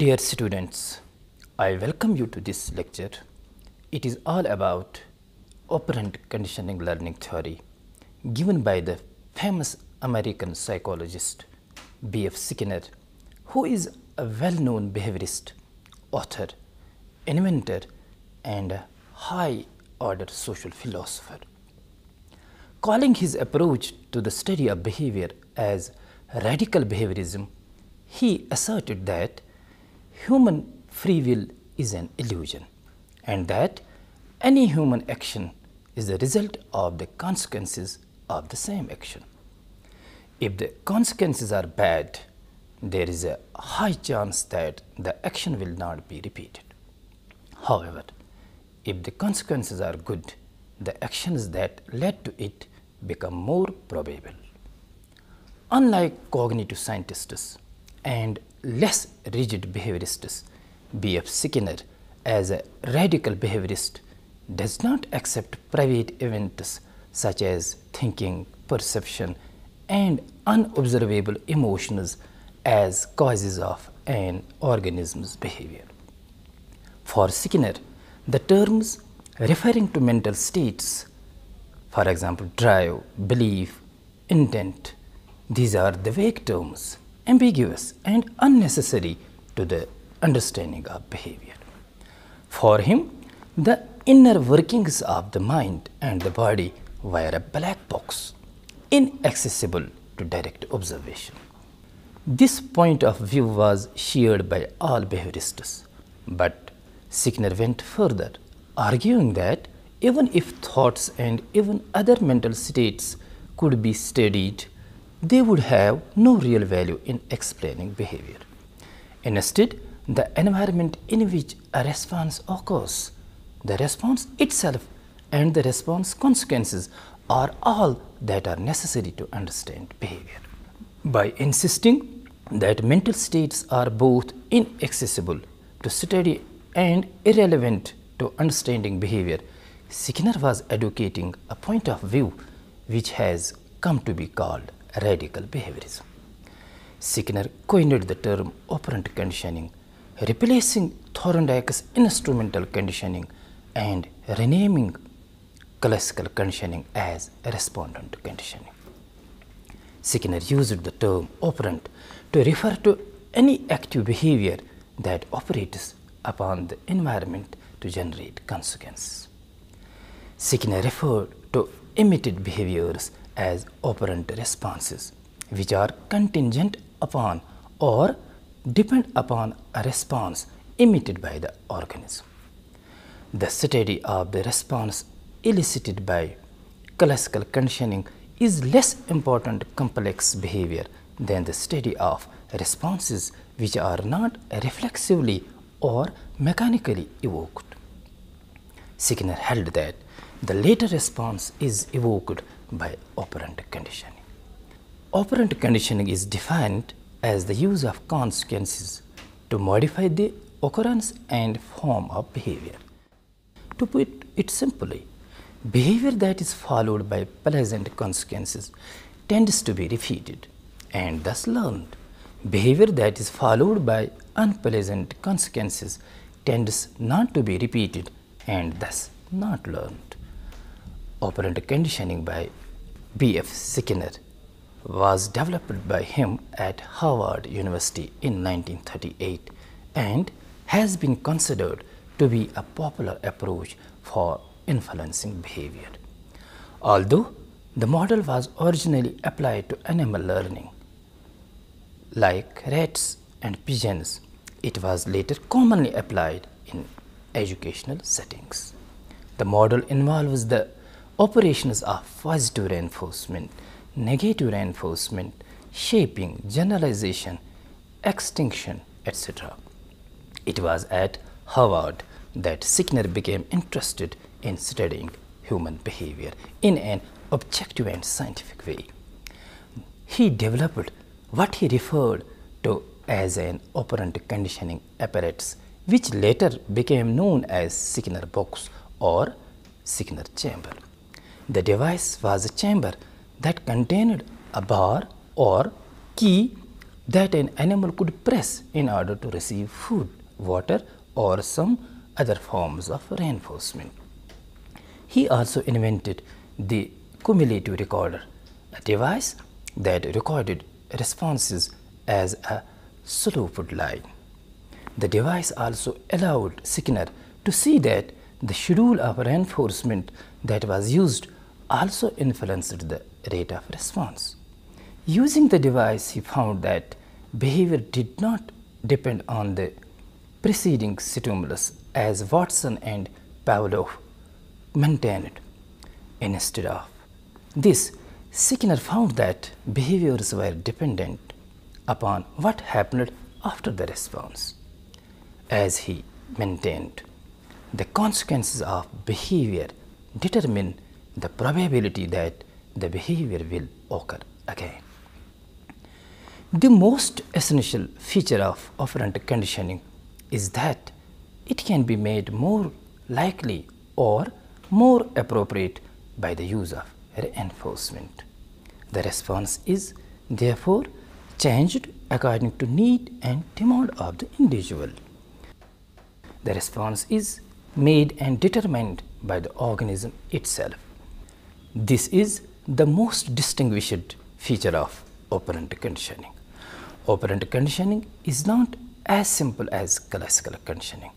Dear students, I welcome you to this lecture. It is all about operant conditioning learning theory given by the famous American psychologist B.F. Skinner, who is a well-known behaviorist, author, inventor and a high-order social philosopher. Calling his approach to the study of behavior as radical behaviorism, he asserted that human free will is an illusion and that any human action is the result of the consequences of the same action. If the consequences are bad, there is a high chance that the action will not be repeated. However, if the consequences are good, the actions that led to it become more probable. Unlike cognitive scientists and less rigid behaviorists, B.F. Skinner, as a radical behaviorist, does not accept private events such as thinking, perception, and unobservable emotions as causes of an organism's behavior. For Skinner, the terms referring to mental states, for example, drive, belief, intent, these are the vague terms, ambiguous and unnecessary to the understanding of behavior. For him, the inner workings of the mind and the body were a black box, inaccessible to direct observation. This point of view was shared by all behaviorists, but Skinner went further, arguing that even if thoughts and even other mental states could be studied, they would have no real value in explaining behavior. Instead, the environment in which a response occurs, the response itself and the response consequences are all that are necessary to understand behavior. By insisting that mental states are both inaccessible to study and irrelevant to understanding behavior, Skinner was advocating a point of view which has come to be called radical behaviorism. Skinner coined the term operant conditioning, replacing Thorndike's instrumental conditioning and renaming classical conditioning as respondent conditioning. Skinner used the term operant to refer to any active behavior that operates upon the environment to generate consequences. Skinner referred to emitted behaviors as operant responses, which are contingent upon or depend upon a response emitted by the organism. The study of the response elicited by classical conditioning is less important complex behavior than the study of responses which are not reflexively or mechanically evoked. Skinner held that the later response is evoked by operant conditioning. Operant conditioning is defined as the use of consequences to modify the occurrence and form of behavior. To put it simply, behavior that is followed by pleasant consequences tends to be repeated and thus learned. Behavior that is followed by unpleasant consequences tends not to be repeated and thus not learned. Operant conditioning by B.F. Skinner was developed by him at Harvard University in 1938 and has been considered to be a popular approach for influencing behavior. Although the model was originally applied to animal learning, like rats and pigeons, it was later commonly applied in educational settings. The model involves the operations of positive reinforcement, negative reinforcement, shaping, generalization, extinction, etc. It was at Harvard that Skinner became interested in studying human behavior in an objective and scientific way. He developed what he referred to as an operant conditioning apparatus, which later became known as Skinner box or Skinner chamber. The device was a chamber that contained a bar or key that an animal could press in order to receive food, water, or some other forms of reinforcement. He also invented the cumulative recorder, a device that recorded responses as a sloped line. The device also allowed Skinner to see that the schedule of reinforcement that was used also influenced the rate of response. Using the device, he found that behavior did not depend on the preceding stimulus as Watson and Pavlov maintained. Instead of this, Skinner found that behaviors were dependent upon what happened after the response. As he maintained, the consequences of behavior determine the probability that the behavior will occur again. The most essential feature of operant conditioning is that it can be made more likely or more appropriate by the use of reinforcement. The response is therefore changed according to need and demand of the individual. The response is made and determined by the organism itself. This is the most distinguished feature of operant conditioning. Operant conditioning is not as simple as classical conditioning.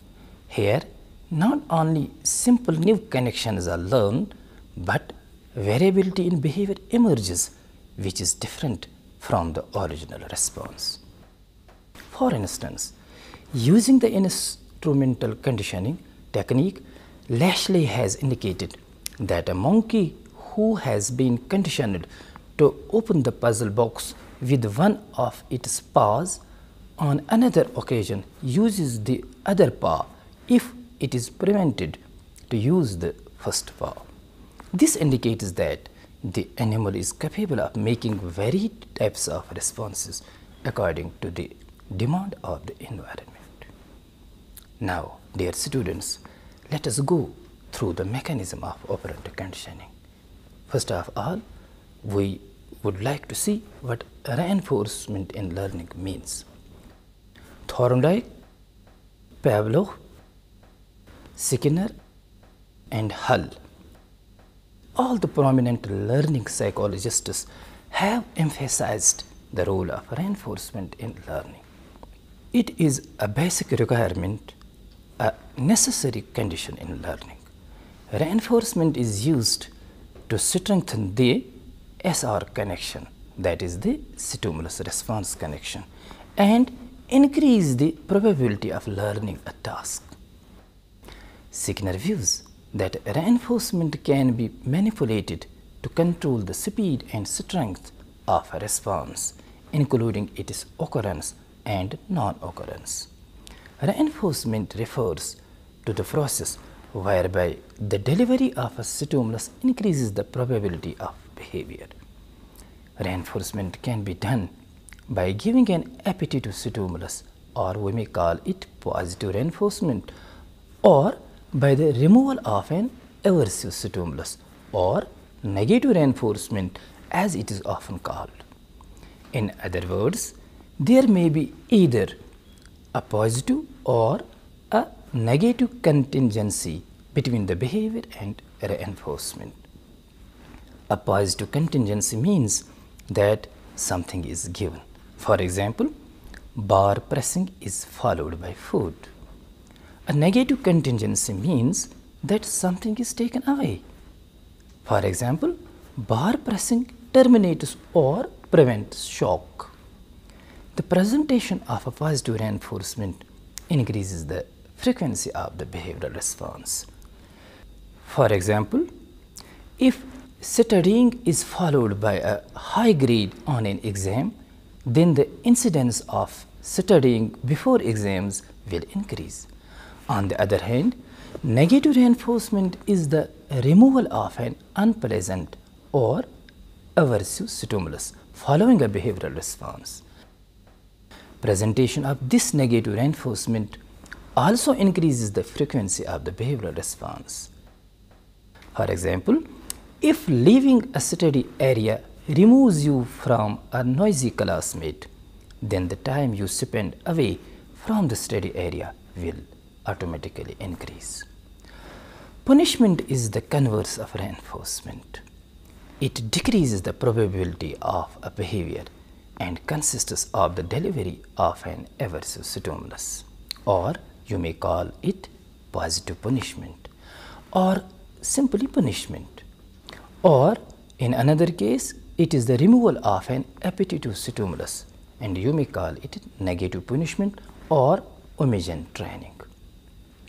Here, not only simple new connections are learned, but variability in behavior emerges, which is different from the original response. For instance, using the instrumental conditioning technique, Lashley has indicated that a monkey who has been conditioned to open the puzzle box with one of its paws on another occasion uses the other paw if it is prevented to use the first paw. This indicates that the animal is capable of making varied types of responses according to the demand of the environment. Now, dear students, let us go through the mechanism of operant conditioning. First of all, we would like to see what reinforcement in learning means. Thorndike, Pavlov, Skinner, and Hull, all the prominent learning psychologists have emphasized the role of reinforcement in learning. It is a basic requirement, a necessary condition in learning. Reinforcement is used to strengthen the SR connection, that is the stimulus response connection, and increase the probability of learning a task. Skinner views that reinforcement can be manipulated to control the speed and strength of a response, including its occurrence and non-occurrence. Reinforcement refers to the process whereby the delivery of a stimulus increases the probability of behavior. Reinforcement can be done by giving an appetitive stimulus, or we may call it positive reinforcement, or by the removal of an aversive stimulus, or negative reinforcement as it is often called. In other words, there may be either a positive or a negative contingency between the behavior and reinforcement. A positive contingency means that something is given. For example, bar pressing is followed by food. A negative contingency means that something is taken away. For example, bar pressing terminates or prevents shock. The presentation of a positive reinforcement increases the frequency of the behavioral response. For example, if studying is followed by a high grade on an exam, then the incidence of studying before exams will increase. On the other hand, negative reinforcement is the removal of an unpleasant or aversive stimulus following a behavioral response. Presentation of this negative reinforcement also increases the frequency of the behavioral response. For example, if leaving a study area removes you from a noisy classmate, then the time you spend away from the study area will automatically increase. Punishment is the converse of reinforcement. It decreases the probability of a behavior and consists of the delivery of an aversive stimulus, or you may call it positive punishment, or simply punishment, or in another case it is the removal of an appetitive stimulus, and you may call it negative punishment or omission training.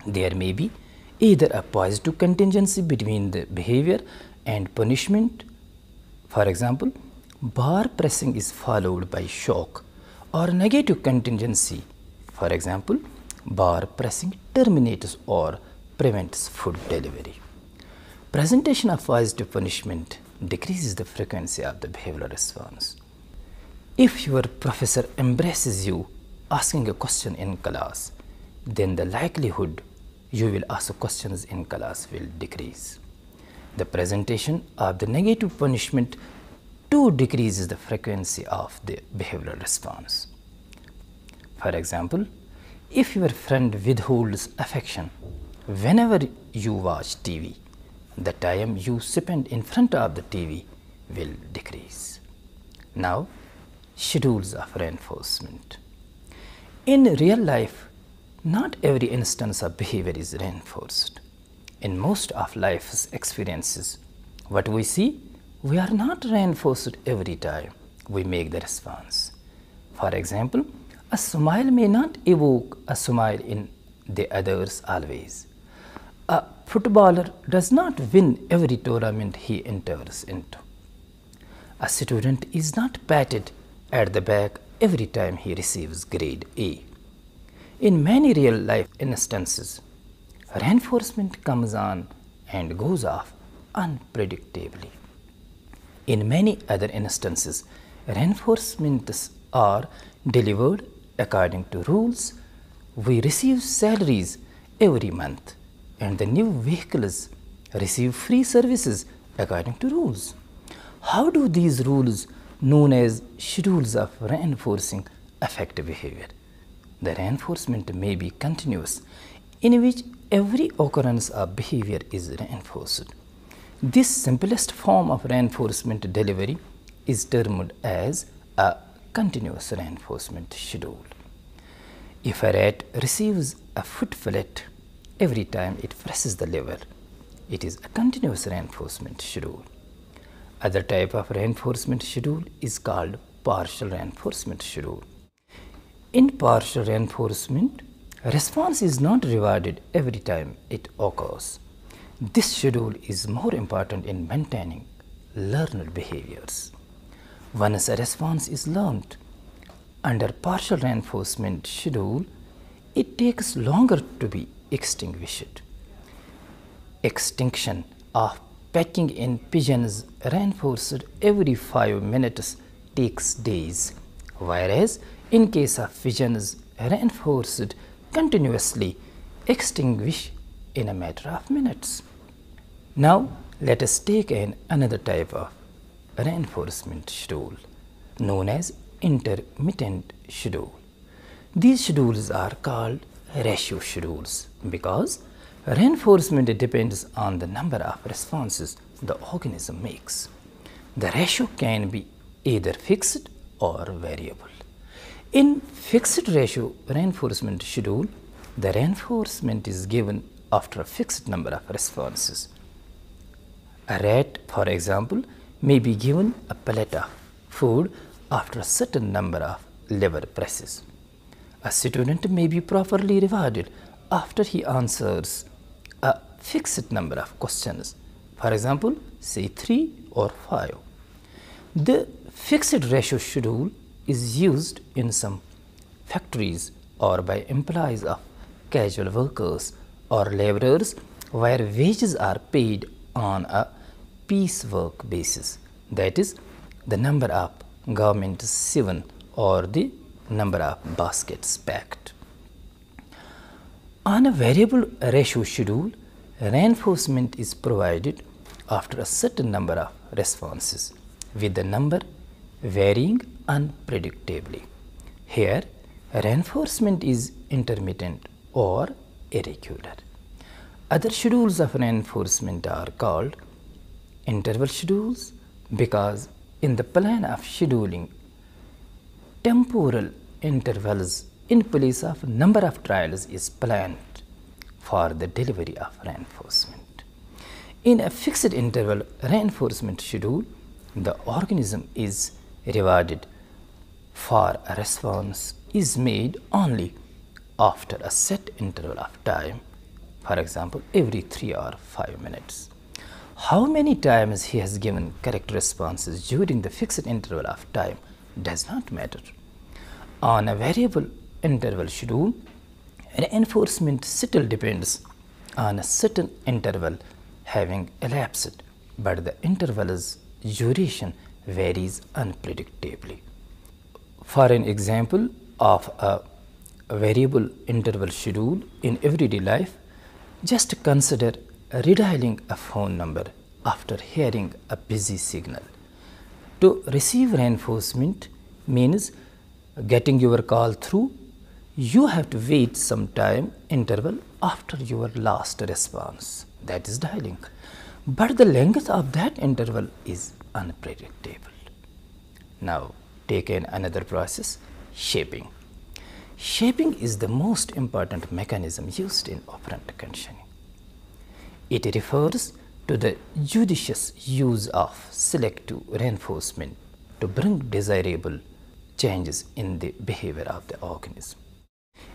There may be either a positive contingency between the behavior and punishment. For example, bar pressing is followed by shock, or negative contingency. For example, bar pressing terminates or prevents food delivery. Presentation of positive punishment decreases the frequency of the behavioral response. If your professor embraces you asking a question in class, then the likelihood you will ask questions in class will decrease. The presentation of the negative punishment too decreases the frequency of the behavioral response. For example, if your friend withholds affection whenever you watch TV, the time you spend in front of the TV will decrease. Now, schedules of reinforcement. In real life, not every instance of behavior is reinforced. In most of life's experiences, what we see, we are not reinforced every time we make the response. For example, a smile may not evoke a smile in the others always. A footballer does not win every tournament he enters into. A student is not patted at the back every time he receives grade A. In many real life instances, reinforcement comes on and goes off unpredictably. In many other instances, reinforcements are delivered according to rules. We receive salaries every month, and the new vehicles receive free services according to rules. How do these rules, known as schedules of reinforcing, affect behavior? The reinforcement may be continuous, in which every occurrence of behavior is reinforced. This simplest form of reinforcement delivery is termed as a continuous reinforcement schedule. If a rat receives a foot fillet every time it presses the lever, it is a continuous reinforcement schedule. Other type of reinforcement schedule is called partial reinforcement schedule. In partial reinforcement, response is not rewarded every time it occurs. This schedule is more important in maintaining learned behaviors. Once a response is learned under partial reinforcement schedule, it takes longer to be extinguished. Extinction of pecking in pigeons reinforced every 5 minutes takes days, whereas in case of pigeons reinforced continuously, extinguish in a matter of minutes. Now, let us take another type of reinforcement schedule known as intermittent schedule. These schedules are called ratio schedules because reinforcement depends on the number of responses the organism makes. The ratio can be either fixed or variable. In fixed ratio reinforcement schedule, the reinforcement is given after a fixed number of responses. A rat, for example, may be given a pellet of food after a certain number of lever presses. A student may be properly rewarded after he answers a fixed number of questions, for example, say 3 or 5. The fixed ratio schedule is used in some factories or by employees of casual workers or laborers where wages are paid on a piecework basis, that is, the number of garments sewn or the number of baskets packed. On a variable ratio schedule, reinforcement is provided after a certain number of responses, with the number varying unpredictably. Here, reinforcement is intermittent or irregular. Other schedules of reinforcement are called interval schedules because in the plan of scheduling, temporal intervals in place of number of trials is planned for the delivery of reinforcement. In a fixed interval reinforcement schedule, the organism is rewarded for a response is made only after a set interval of time, for example, every 3 or 5 minutes. How many times he has given correct responses during the fixed interval of time does not matter. On a variable interval schedule, reinforcement still depends on a certain interval having elapsed, but the interval's duration varies unpredictably. For an example of a variable interval schedule in everyday life, just consider redialing a phone number after hearing a busy signal. To receive reinforcement means getting your call through. You have to wait some time interval after your last response, that is dialing. But the length of that interval is unpredictable. Now take another process, shaping. Shaping is the most important mechanism used in operant conditioning. It refers to the judicious use of selective reinforcement to bring desirable changes in the behavior of the organism.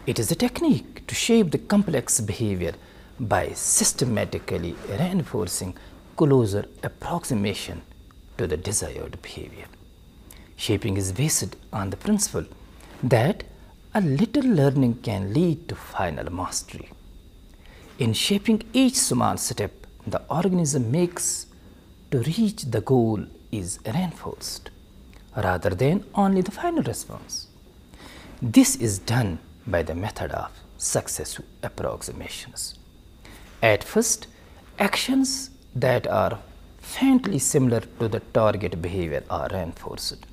It is a technique to shape the complex behavior by systematically reinforcing closer approximation to the desired behavior. Shaping is based on the principle that a little learning can lead to final mastery. In shaping each small step the organism makes to reach the goal is reinforced, rather than only the final response. This is done by the method of successive approximations. At first, actions that are faintly similar to the target behavior are reinforced.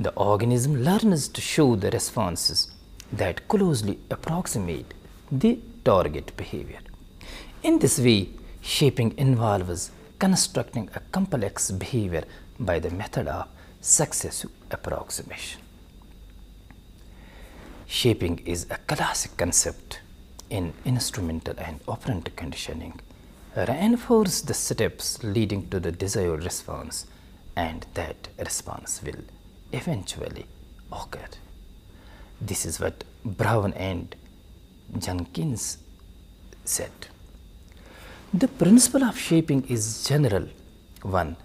The organism learns to show the responses that closely approximate the target behavior. In this way, shaping involves constructing a complex behavior by the method of successive approximation. Shaping is a classic concept in instrumental and operant conditioning. Reinforce the steps leading to the desired response, and that response will eventually occur. This is what Brown and Jenkins said. The principle of shaping is general one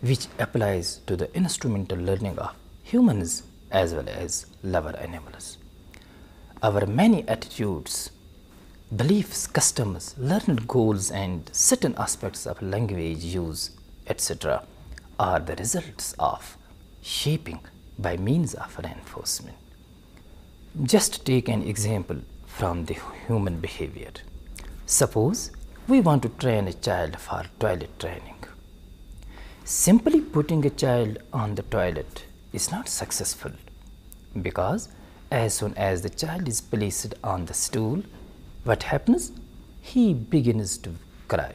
which applies to the instrumental learning of humans as well as lower animals. Our many attitudes, beliefs, customs, learned goals and certain aspects of language use, etc. are the results of shaping by means of reinforcement. Just take an example from the human behavior. Suppose we want to train a child for toilet training. Simply putting a child on the toilet is not successful because as soon as the child is placed on the stool, what happens? He begins to cry.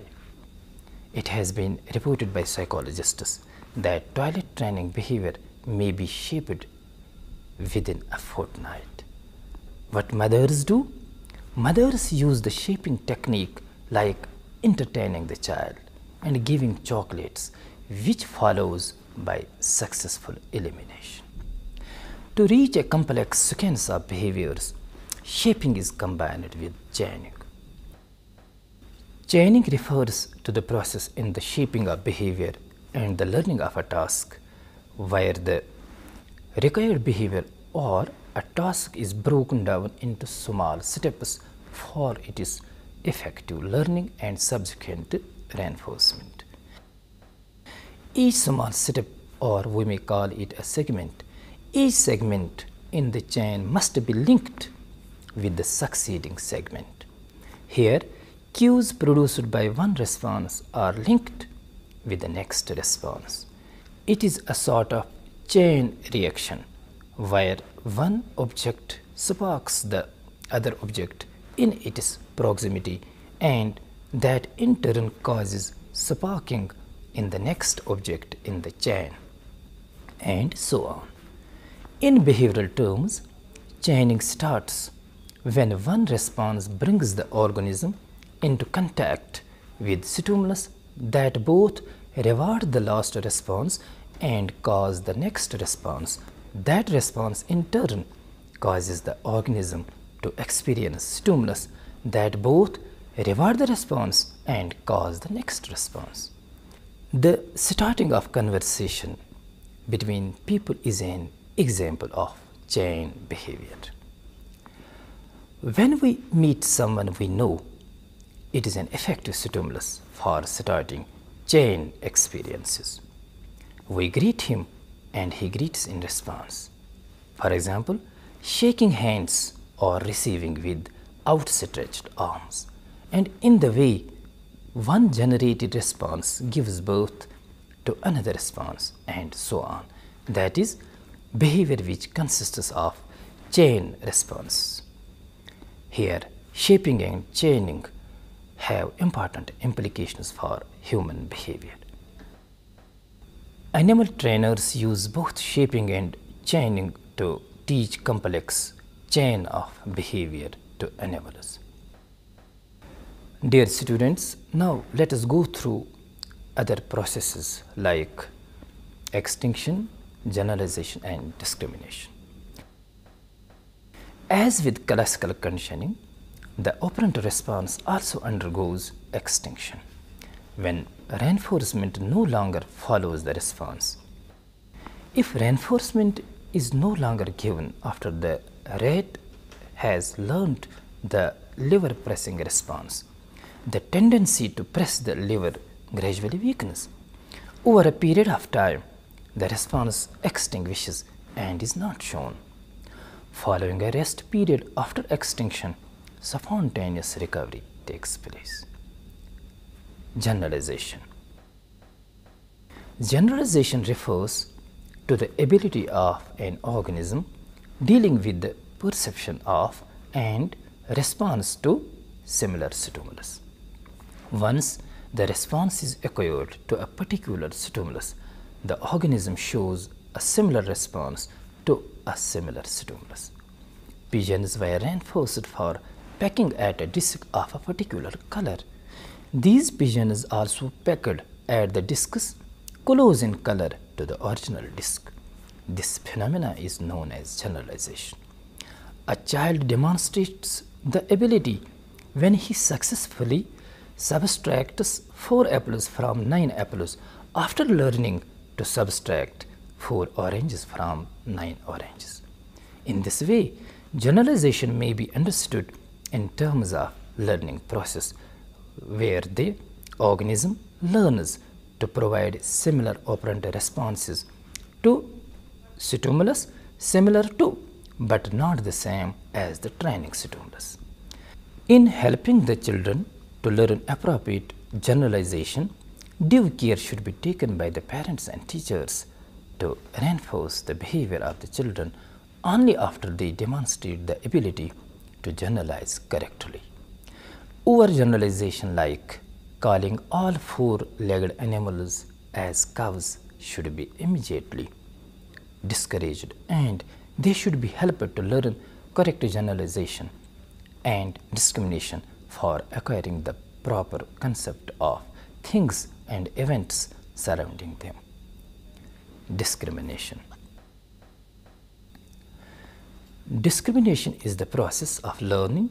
It has been reported by psychologists that toilet training behavior may be shaped within a fortnight. What mothers do? Mothers use the shaping technique like entertaining the child and giving chocolates, which follows by successful elimination. To reach a complex sequence of behaviors, shaping is combined with chaining. Chaining refers to the process in the shaping of behavior and the learning of a task, where the required behavior or a task is broken down into small steps for its effective learning and subsequent reinforcement. Each small step, or we may call it a segment, each segment in the chain must be linked with the succeeding segment. Here, cues produced by one response are linked with the next response. It is a sort of chain reaction where one object sparks the other object in its proximity, and that in turn causes sparking in the next object in the chain, and so on. In behavioral terms, chaining starts when one response brings the organism into contact with stimulus that both reward the last response and cause the next response. That response in turn causes the organism to experience stimulus that both reward the response and cause the next response. The starting of conversation between people is an example of chain behavior. When we meet someone we know, it is an effective stimulus for starting chain experiences. We greet him and he greets in response. For example, shaking hands or receiving with outstretched arms. And in the way, one generated response gives birth to another response, and so on. That is behavior which consists of chain response. Here, shaping and chaining have important implications for human behavior. Animal trainers use both shaping and chaining to teach complex chain of behavior to animals. Dear students, now let us go through other processes like extinction, generalization, and discrimination. As with classical conditioning, the operant response also undergoes extinction when reinforcement no longer follows the response. If reinforcement is no longer given after the rat has learned the lever pressing response, the tendency to press the lever gradually weakens. Over a period of time, the response extinguishes and is not shown. Following a rest period after extinction, spontaneous recovery takes place. Generalization. Generalization refers to the ability of an organism dealing with the perception of and response to similar stimulus. Once the response is acquired to a particular stimulus, the organism shows a similar response to a similar stimulus. Pigeons were reinforced for pecking at a disc of a particular color. These pigeons also pecked at the discs close in color to the original disc. This phenomena is known as generalization. A child demonstrates the ability when he successfully subtracts 4 apples from 9 apples after learning to subtract 4 oranges from 9 oranges. In this way, generalization may be understood in terms of learning process where the organism learns to provide similar operant responses to stimulus similar to but not the same as the training stimulus. In helping the children to learn appropriate generalization, due care should be taken by the parents and teachers to reinforce the behavior of the children only after they demonstrate the ability to generalize correctly. Overgeneralization like calling all 4-legged animals as cows should be immediately discouraged, and they should be helped to learn correct generalization and discrimination for acquiring the proper concept of things and events surrounding them. Discrimination. Discrimination is the process of learning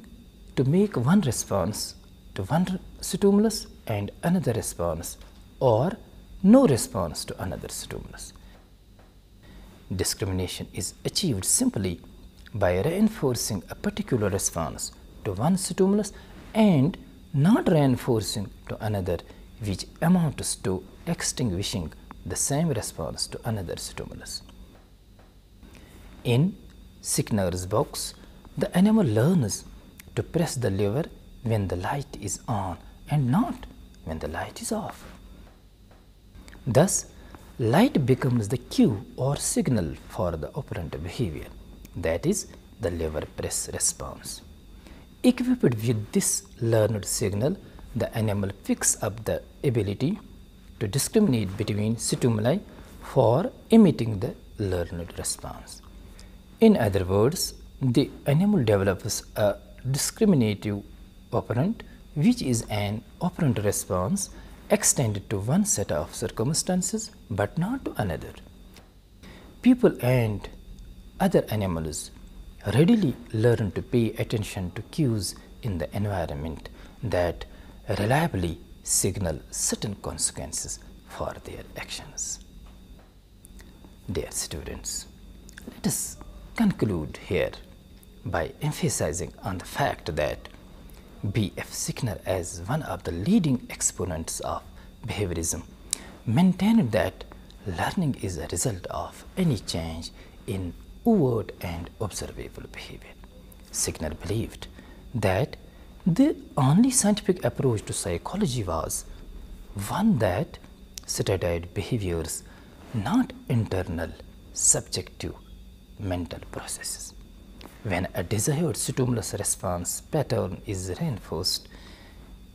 to make one response to one stimulus and another response, or no response to another stimulus. Discrimination is achieved simply by reinforcing a particular response to one stimulus and not reinforcing to another, which amounts to extinguishing the same response to another stimulus. In Skinner's box, the animal learns to press the lever when the light is on and not when the light is off. Thus, light becomes the cue or signal for the operant behavior, that is, the lever press response. Equipped with this learned signal, the animal picks up the ability to discriminate between stimuli for emitting the learned response. In other words, the animal develops a discriminative operant, which is an operant response extended to one set of circumstances but not to another. People and other animals readily learn to pay attention to cues in the environment that reliably signal certain consequences for their actions. Dear students, let us conclude here by emphasizing on the fact that B.F. Sickner, as one of the leading exponents of behaviorism, maintained that learning is a result of any change in overt and observable behavior. Sickner believed that the only scientific approach to psychology was one that studied behaviors, not internal, subjective mental processes. When a desired stimulus response pattern is reinforced,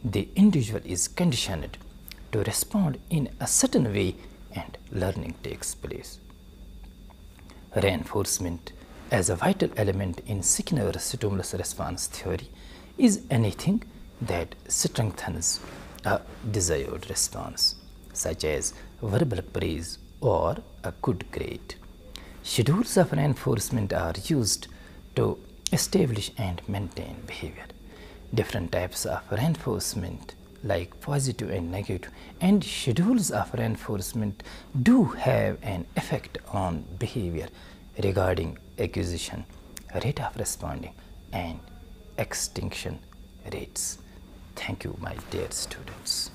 the individual is conditioned to respond in a certain way and learning takes place. Reinforcement, as a vital element in Sickner's stimulus response theory, is anything that strengthens a desired response, such as verbal praise or a good grade. Schedules of reinforcement are used to establish and maintain behavior. Different types of reinforcement, like positive and negative, and schedules of reinforcement do have an effect on behavior regarding acquisition, rate of responding, and extinction rates. Thank you, my dear students.